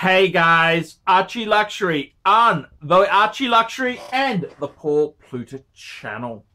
Hey guys, ArchieLuxury on the ArchieLuxury and the Paul Pluta channel.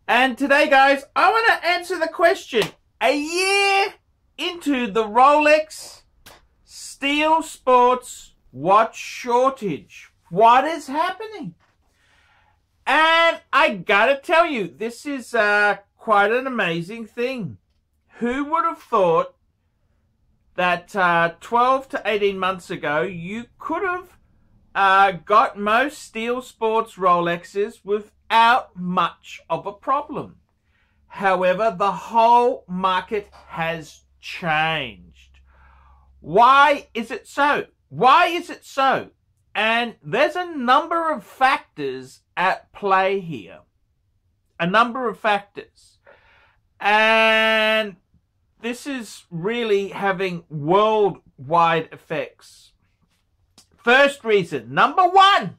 And today guys, I want to answer the question, a year into the Rolex Steel Sports watch shortage, what is happening? And I gotta tell you, this is quite an amazing thing. Who would have thought that 12 to 18 months ago, you could have got most Steel Sports Rolexes without much of a problem. However, the whole market has changed. Why is it so? Why is it so? And there's a number of factors at play here. A number of factors. And this is really having worldwide effects. First reason, number one,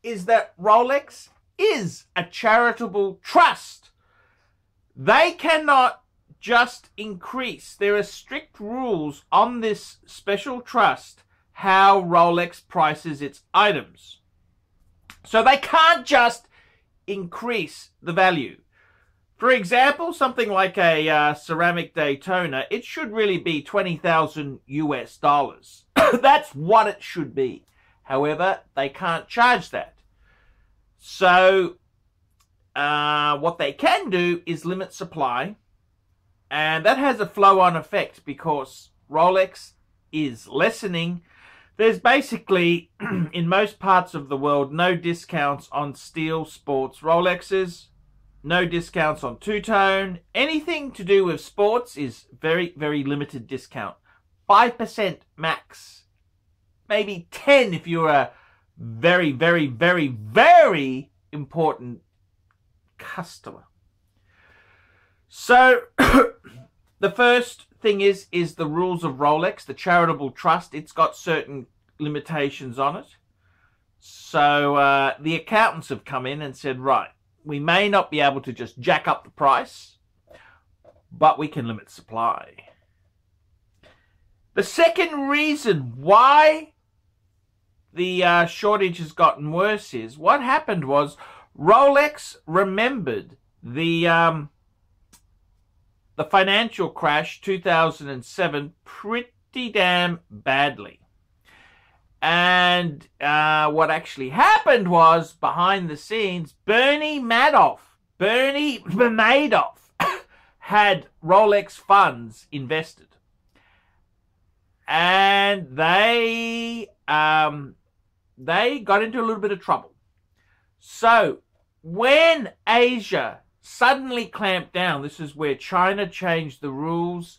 is that Rolex is a charitable trust. They cannot just increase. There are strict rules on this special trust, how Rolex prices its items. So they can't just increase the value. For example, something like a ceramic Daytona, it should really be $20,000 US. That's what it should be. However, they can't charge that. So what they can do is limit supply. And that has a flow-on effect because Rolex is lessening. There's basically, in most parts of the world, no discounts on Steel Sports Rolexes. No discounts on two-tone. Anything to do with sports is very, very limited discount. 5% max. Maybe 10 if you're a very, very, very, very important customer. So, the first thing is the rules of Rolex, the charitable trust. It's got certain limitations on it. So, the accountants have come in and said, right, we may not be able to just jack up the price, but we can limit supply. The second reason why the shortage has gotten worse is what happened was Rolex remembered the financial crash 2007 pretty damn badly. And what actually happened was, behind the scenes, Bernie Madoff had Rolex funds invested. And they got into a little bit of trouble. So, when Asia suddenly clamped down, this is where China changed the rules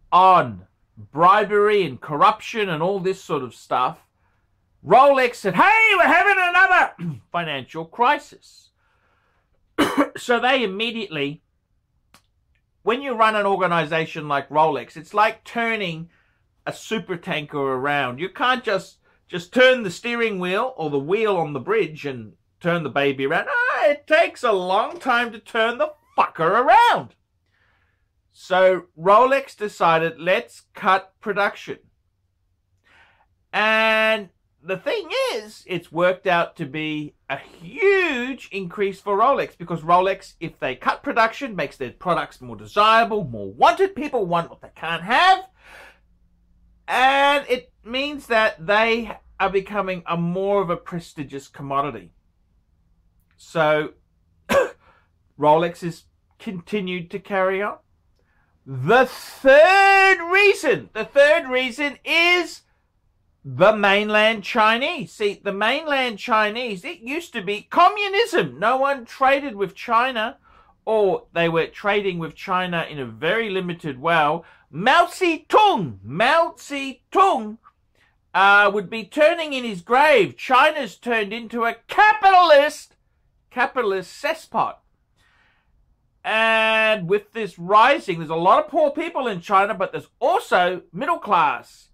on bribery and corruption and all this sort of stuff, Rolex said, hey, we're having another financial crisis. So they immediately, when you run an organization like Rolex, it's like turning a super tanker around. You can't just turn the steering wheel or the wheel on the bridge and turn the baby around. It takes a long time to turn the fucker around. So Rolex decided, let's cut production. And the thing is, it's worked out to be a huge increase for Rolex, because Rolex, if they cut production, makes their products more desirable, more wanted. People want what they can't have. And it means that they are becoming more of a prestigious commodity. So Rolex has continued to carry on. The third reason is the mainland Chinese. See, the mainland Chinese, it used to be communism. No one traded with China, or they were trading with China in a very limited way. Mao Zedong would be turning in his grave. China's turned into a capitalist cesspot. And with this rising, there's a lot of poor people in China, but there's also middle class.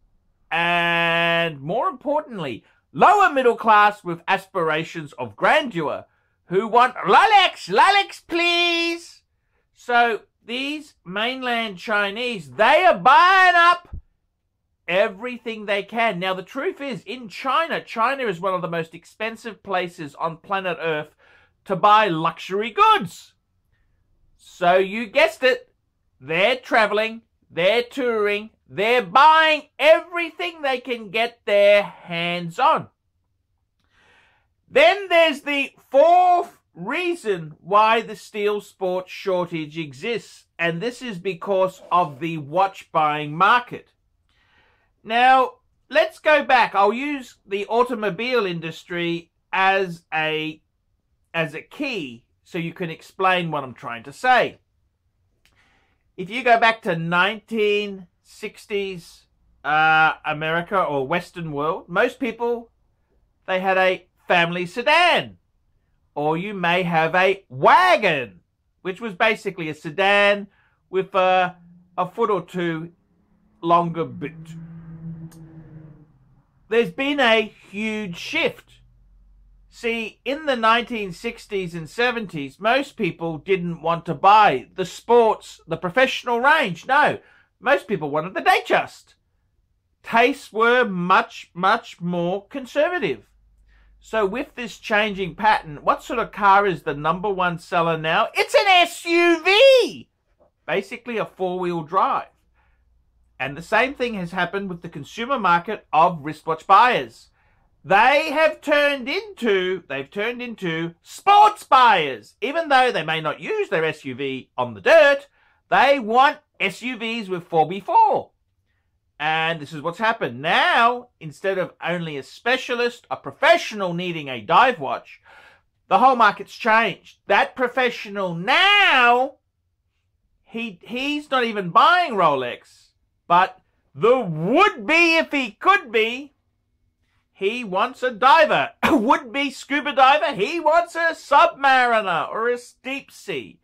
And more importantly, lower middle class with aspirations of grandeur who want Rolex, please. So these mainland Chinese, they are buying up everything they can. Now, the truth is, in China, China is one of the most expensive places on planet Earth to buy luxury goods. So you guessed it, they're traveling, they're touring, they're buying everything they can get their hands on. Then there's the fourth reason why the steel sports shortage exists, and this is because of the watch buying market. Now, let's go back. I'll use the automobile industry as a key so you can explain what I'm trying to say. If you go back to 1960s America or Western world, most people, they had a family sedan. Or you may have a wagon, which was basically a sedan with a foot or two longer boot. There's been a huge shift. See, in the 1960s and 70s, most people didn't want to buy the sports, the professional range. No, most people wanted the Datejust. Tastes were much, much more conservative. So with this changing pattern, what sort of car is the number one seller now? It's an SUV! Basically a four-wheel drive. And the same thing has happened with the consumer market of wristwatch buyers. They've turned into sports buyers. Even though they may not use their SUV on the dirt, they want SUVs with 4x4. And this is what's happened. Now, instead of only a specialist, a professional needing a dive watch, the whole market's changed. That professional now, he's not even buying Rolex, but the would-be, if he could be, he wants a diver, a would-be scuba diver. He wants a submariner or a deep sea.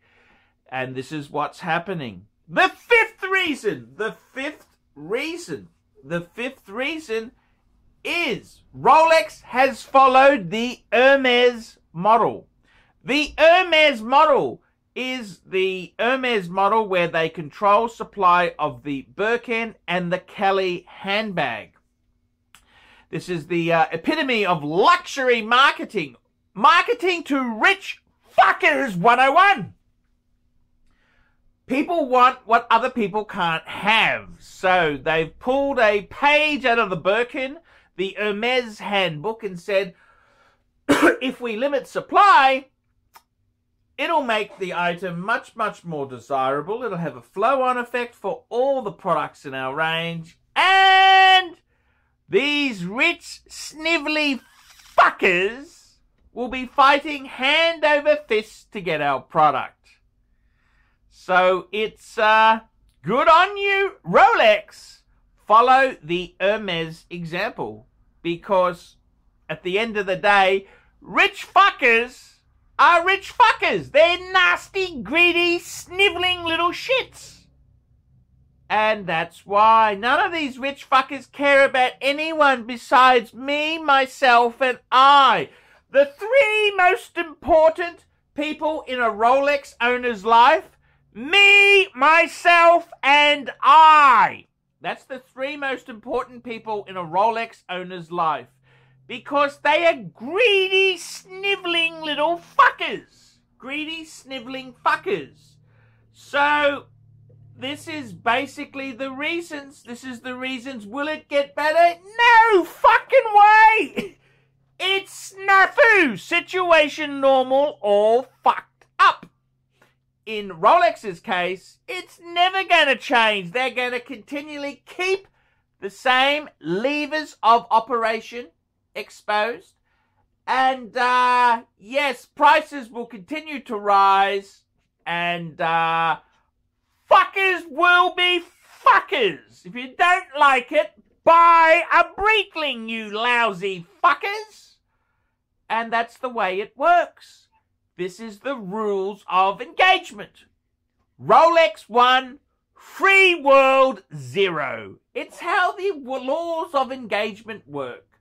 And this is what's happening. The fifth reason is Rolex has followed the Hermes model. The Hermes model is the Hermes model where they control supply of the Birkin and the Kelly handbag. This is the epitome of luxury marketing. Marketing to rich fuckers 101. People want what other people can't have. So they've pulled a page out of the Birkin, the Hermes handbook, and said, if we limit supply, it'll make the item much, much more desirable. It'll have a flow-on effect for all the products in our range. And these rich, snivelly fuckers will be fighting hand over fist to get our product. So it's good on you, Rolex. Follow the Hermes example. Because at the end of the day, rich fuckers are rich fuckers. They're nasty, greedy, sniveling little shits. And that's why none of these rich fuckers care about anyone besides me, myself, and I. The three most important people in a Rolex owner's life: me, myself, and I. That's the three most important people in a Rolex owner's life. Because they are greedy, sniveling little fuckers. Greedy, sniveling fuckers. So, this is basically the reasons. This is the reasons. Will it get better? No fucking way! It's snafu. Situation normal or fucked up. In Rolex's case, it's never going to change. They're going to continually keep the same levers of operation exposed. And, yes, prices will continue to rise. And, fuckers will be fuckers. If you don't like it, buy a Breitling, you lousy fuckers. And that's the way it works. This is the rules of engagement. Rolex 1, free world 0. It's how the laws of engagement work.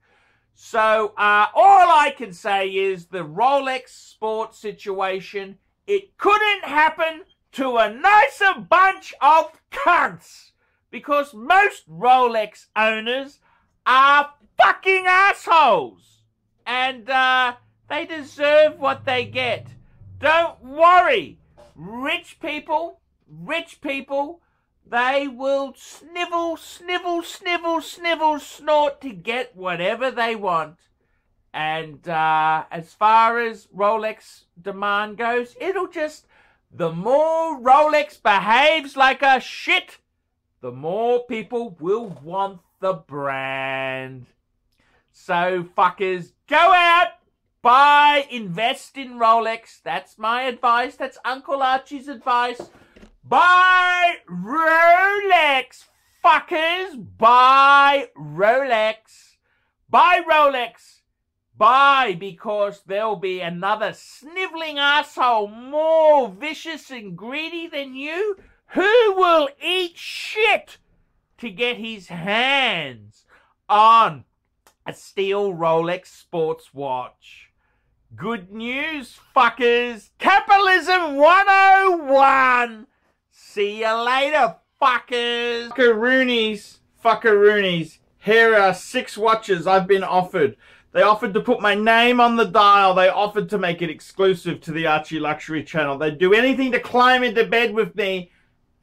So, all I can say is the Rolex sports situation, it couldn't happen to a nicer bunch of cunts. because most Rolex owners are fucking assholes. And they deserve what they get. Don't worry. Rich people, they will snivel, snort to get whatever they want. And as far as Rolex demand goes, it'll just, the more Rolex behaves like a shit, the more people will want the brand. So fuckers, go out, buy, invest in Rolex. That's my advice. That's Uncle Archie's advice. Buy Rolex, fuckers. Buy Rolex. Buy Rolex. Buy, because there'll be another sniveling asshole more vicious and greedy than you, who will eat shit to get his hands on a steel Rolex sports watch. Good news, fuckers. Capitalism 101. See you later, fuckers. Fuckaroonies. Here are 6 watches I've been offered. They offered to put my name on the dial. They offered to make it exclusive to the ArchieLuxury channel. They'd do anything to climb into bed with me.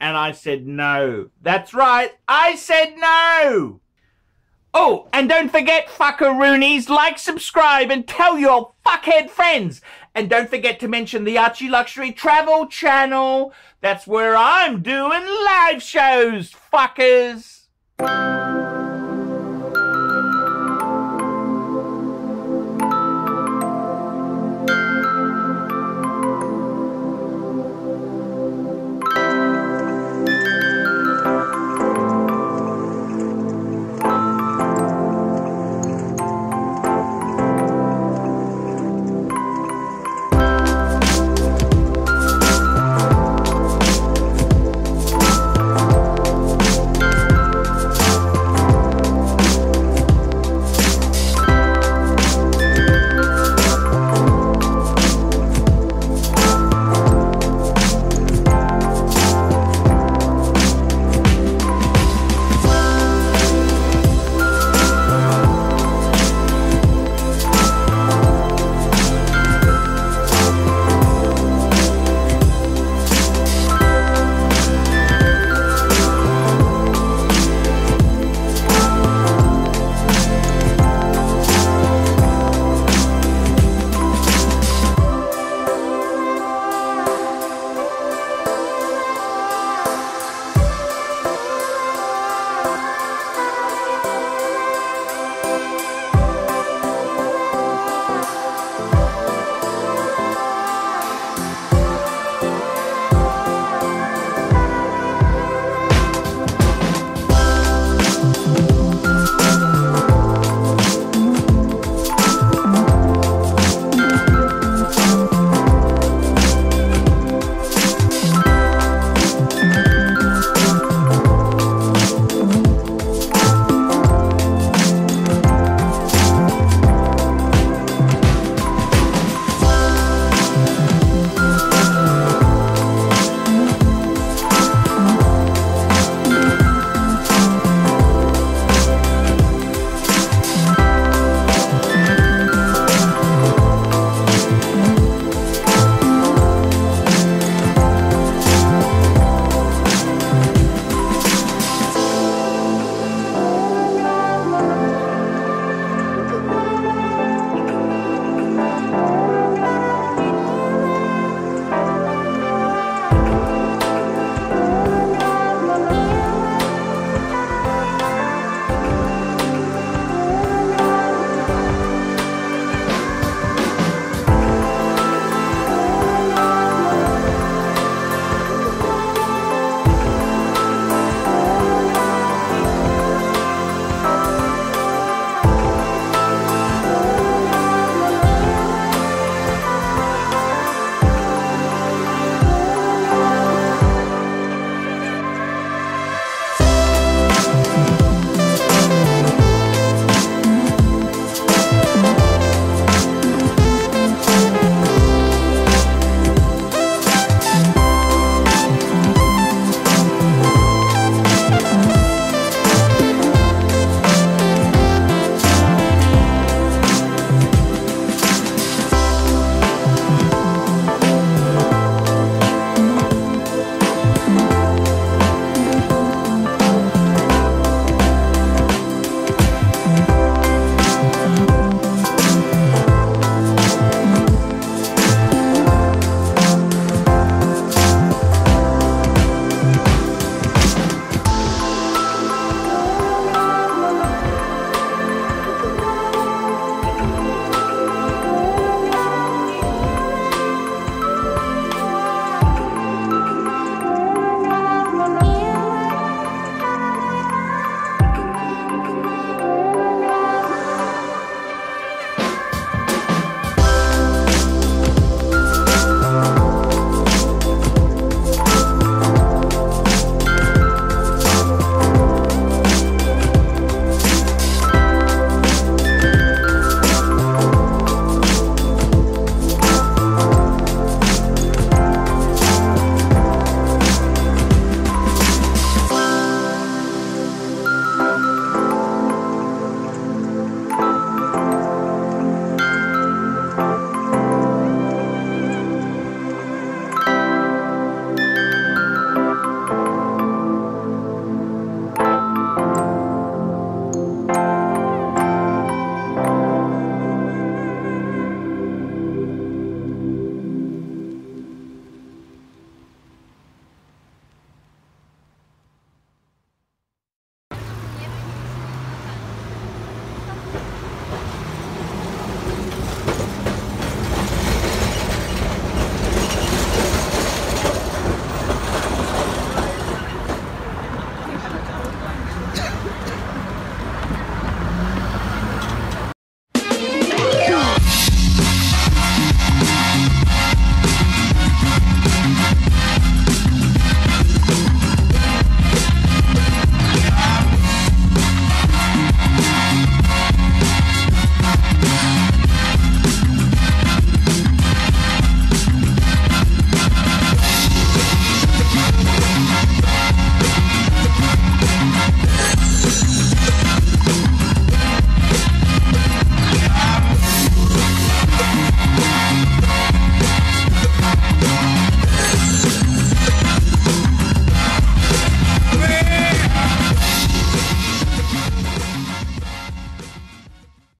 And I said no. That's right. I said no. Oh, and don't forget, fuckaroonies, like, subscribe, and tell your fuckhead friends. And don't forget to mention the ArchieLuxury travel channel. That's where I'm doing live shows, fuckers.